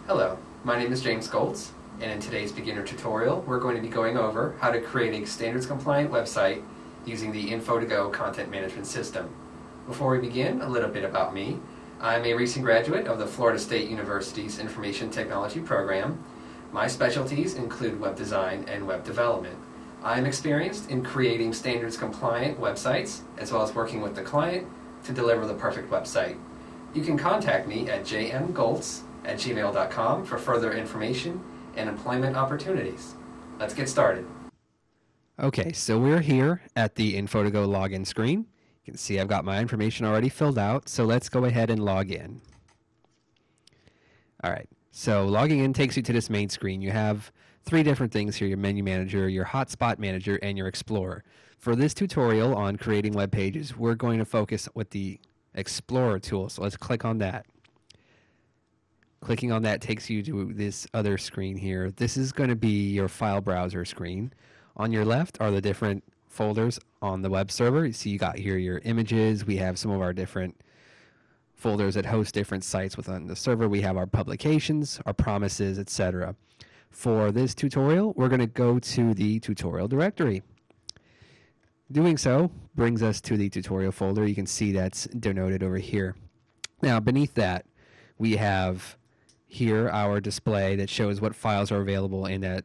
Hello, my name is James Goltz, and in today's beginner tutorial, we're going to be going over how to create a standards-compliant website using the Info2Go content management system. Before we begin, a little bit about me. I'm a recent graduate of the Florida State University's Information Technology program. My specialties include web design and web development. I am experienced in creating standards-compliant websites, as well as working with the client to deliver the perfect website. You can contact me at jmgoltz@gmail.com for further information and employment opportunities. Let's get started. Okay, so we're here at the Info2Go login screen. You can see I've got my information already filled out, so let's go ahead and log in. All right, so logging in takes you to this main screen. You have three different things here: your menu manager, your hotspot manager, and your explorer. For this tutorial on creating web pages, we're going to focus with the explorer tool, so let's click on that. Clicking on that takes you to this other screen here. This is going to be your file browser screen. On your left are the different folders on the web server. You see you got here your images. We have some of our different folders that host different sites within the server. We have our publications, our promises, etc. For this tutorial, we're going to go to the tutorial directory. Doing so brings us to the tutorial folder. You can see that's denoted over here. Now, beneath that, we have here our display that shows what files are available in that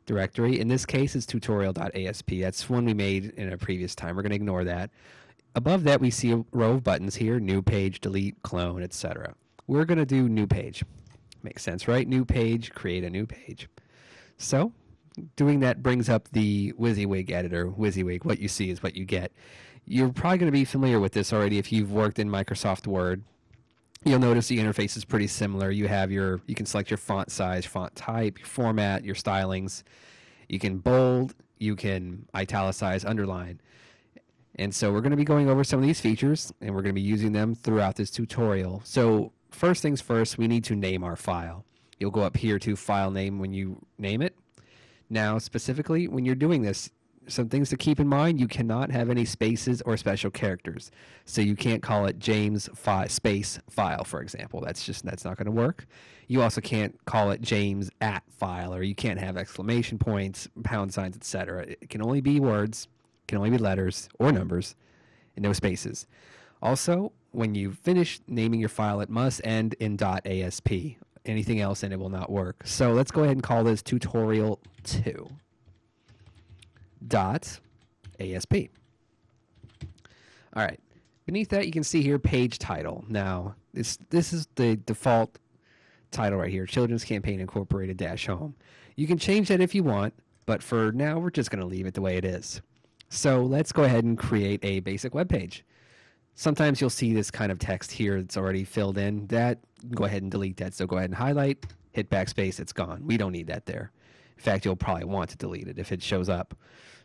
directory. In this case, it's tutorial.asp. That's one we made in a previous time. We're going to ignore that. Above that, we see a row of buttons here: new page, delete, clone, etc. We're going to do new page. Makes sense, right? New page, create a new page. So doing that brings up the WYSIWYG editor. WYSIWYG, what you see is what you get. You're probably going to be familiar with this already if you've worked in Microsoft Word. You'll notice the interface is pretty similar. You can select your font size, font type, your format, your stylings. You can bold, you can italicize, underline. And so we're going to be going over some of these features, and we're going to be using them throughout this tutorial. So first things first, we need to name our file. You'll go up here to File Name when you name it. Now, specifically, when you're doing this, some things to keep in mind: you cannot have any spaces or special characters. So you can't call it James space file, for example. That's not going to work. You also can't call it James at file, or you can't have exclamation points, pound signs, etc. It can only be words, can only be letters or numbers, and no spaces. Also, when you finish naming your file, it must end in .asp. Anything else and it will not work. So let's go ahead and call this tutorial2. .asp. All right. Beneath that, you can see here page title. Now, this is the default title right here: Children's Campaign Incorporated -Home. You can change that if you want, but for now, we're just going to leave it the way it is. So let's go ahead and create a basic web page. Sometimes you'll see this kind of text here that's already filled in. Go ahead and delete that. So go ahead and highlight, hit backspace, it's gone. We don't need that there. In fact, you'll probably want to delete it if it shows up.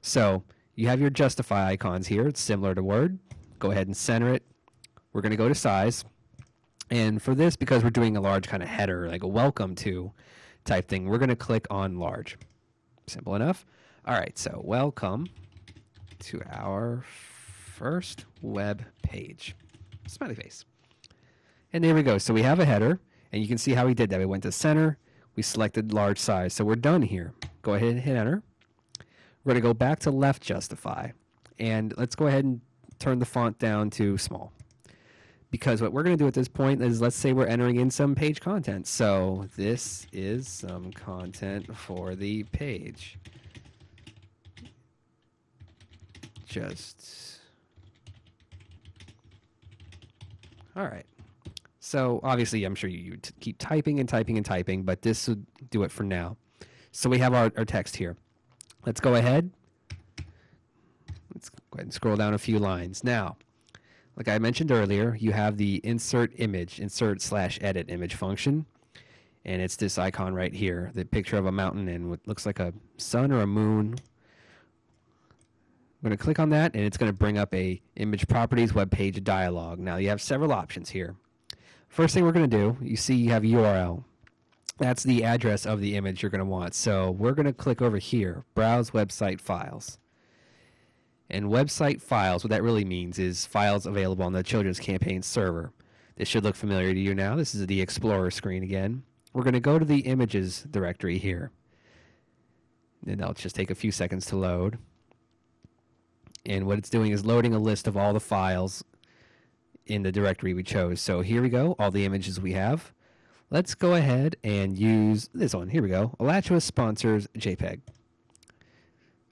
So you have your justify icons here. It's similar to Word. Go ahead and center it. We're going to go to size. And for this, because we're doing a large kind of header, like a welcome to type thing, we're going to click on large. Simple enough. All right, so welcome to our first web page. Smiley face. And there we go. So we have a header, and you can see how we did that. We went to center. We selected large size. So we're done here. Go ahead and hit enter. We're going to go back to left justify. And let's go ahead and turn the font down to small. Because what we're going to do at this point is, let's say we're entering in some page content. So this is some content for the page. All right. So obviously, I'm sure you keep typing and typing and typing, but this would do it for now. So we have our text here. Let's go ahead. Let's go ahead and scroll down a few lines. Now, like I mentioned earlier, you have the insert /edit image function. And it's this icon right here, the picture of a mountain and what looks like a sun or a moon. I'm going to click on that, and it's going to bring up a image properties web page dialog. Now, you have several options here. First thing we're going to do, you see you have URL. That's the address of the image you're going to want. So we're going to click over here, Browse Website Files. And website files, what that really means is files available on the Children's Campaign server. This should look familiar to you now. This is the Explorer screen again. we're going to go to the images directory here. And that'll just take a few seconds to load. And what it's doing is loading a list of all the files in the directory we chose. So here we go, all the images we have. Let's go ahead and use this one. Here we go, Alachua sponsors JPEG.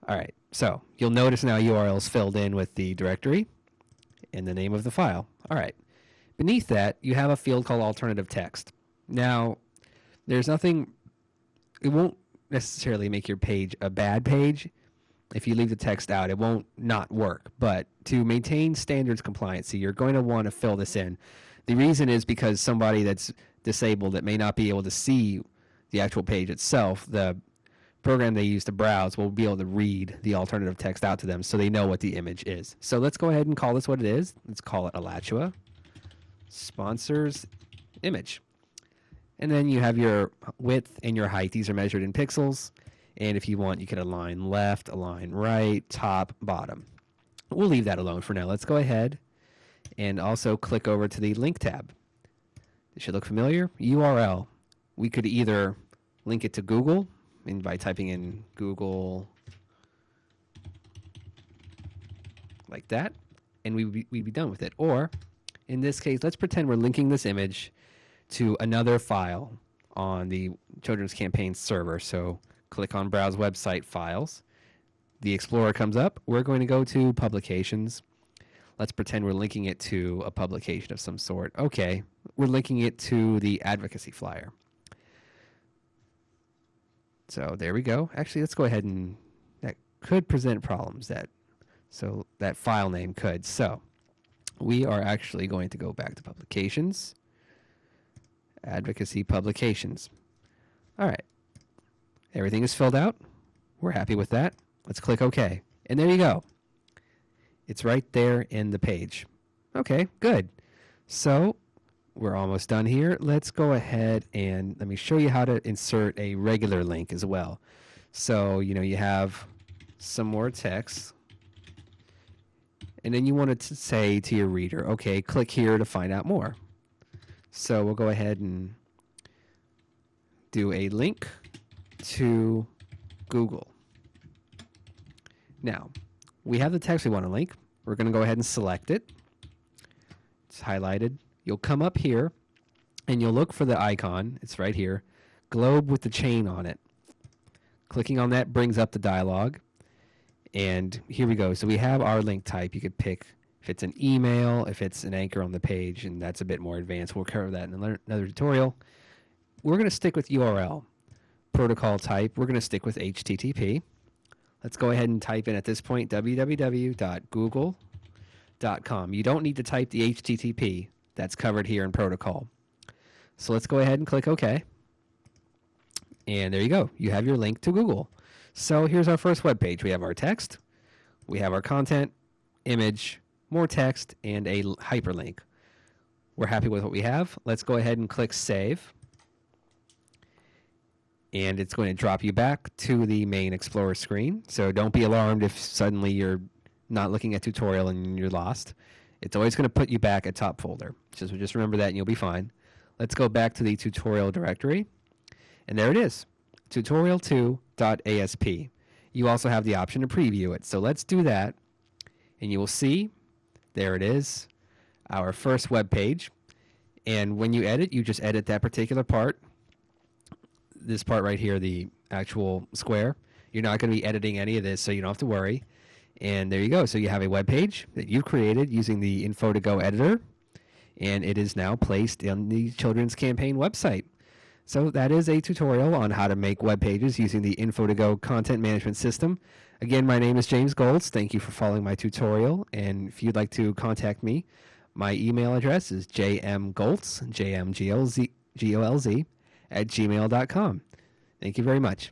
All right, so you'll notice now URLs filled in with the directory and the name of the file. All right, beneath that, you have a field called alternative text. Now, there's nothing, it won't necessarily make your page a bad page. If you leave the text out, it won't not work. But to maintain standards compliancy, you're going to want to fill this in. The reason is because somebody that's disabled that may not be able to see the actual page itself, the program they use to browse will be able to read the alternative text out to them so they know what the image is. So let's go ahead and call this what it is. Let's call it Alachua sponsors image. And then you have your width and your height. These are measured in pixels. And if you want, you can align left, align right, top, bottom. We'll leave that alone for now. Let's go ahead and also click over to the link tab. It should look familiar. URL. We could either link it to Google and by typing in Google like that, and we'd be done with it. Or in this case, let's pretend we're linking this image to another file on the Children's Campaign server. So click on Browse Website Files. The Explorer comes up. We're going to go to Publications. Let's pretend we're linking it to a publication of some sort. Okay, we're linking it to the advocacy flyer. So there we go. Actually, let's go ahead and that could present problems. So that file name could. So we are actually going to go back to Publications, Advocacy Publications. All right. Everything is filled out. We're happy with that. Let's click OK. And there you go. It's right there in the page. Okay, good. So we're almost done here. Let's go ahead and let me show you how to insert a regular link as well. So, you have some more text. And then you want to say to your reader, okay, click here to find out more. So we'll go ahead and do a link to Google. Now, we have the text we want to link. We're going to go ahead and select it. It's highlighted. You'll come up here and you'll look for the icon. It's right here. Globe with the chain on it. Clicking on that brings up the dialog. And here we go. So we have our link type. You could pick if it's an email, if it's an anchor on the page, and that's a bit more advanced. We'll cover that in another tutorial. We're going to stick with URL. Protocol type, we're going to stick with HTTP. Let's go ahead and type in at this point www.google.com. You don't need to type the HTTP. That's covered here in protocol. So let's go ahead and click OK. And there you go. You have your link to Google. So here's our first web page. We have our text. We have our content, image, more text, and a hyperlink. We're happy with what we have. Let's go ahead and click Save. And it's going to drop you back to the main Explorer screen. So don't be alarmed if suddenly you're not looking at tutorial and you're lost. It's always going to put you back at top folder. Just remember that and you'll be fine. Let's go back to the tutorial directory. And there it is, tutorial2.asp. You also have the option to preview it. So let's do that. And you will see, there it is, our first web page. And when you edit, you just edit that particular part. This part right here, the actual square. You're not going to be editing any of this, so you don't have to worry. And there you go. So you have a web page that you've created using the Info2Go editor, and it is now placed on the Children's Campaign website. So that is a tutorial on how to make web pages using the Info2Go content management system. Again, my name is James Golds. Thank you for following my tutorial. And if you'd like to contact me, my email address is jmgolz, jmgolz, @gmail.com. Thank you very much.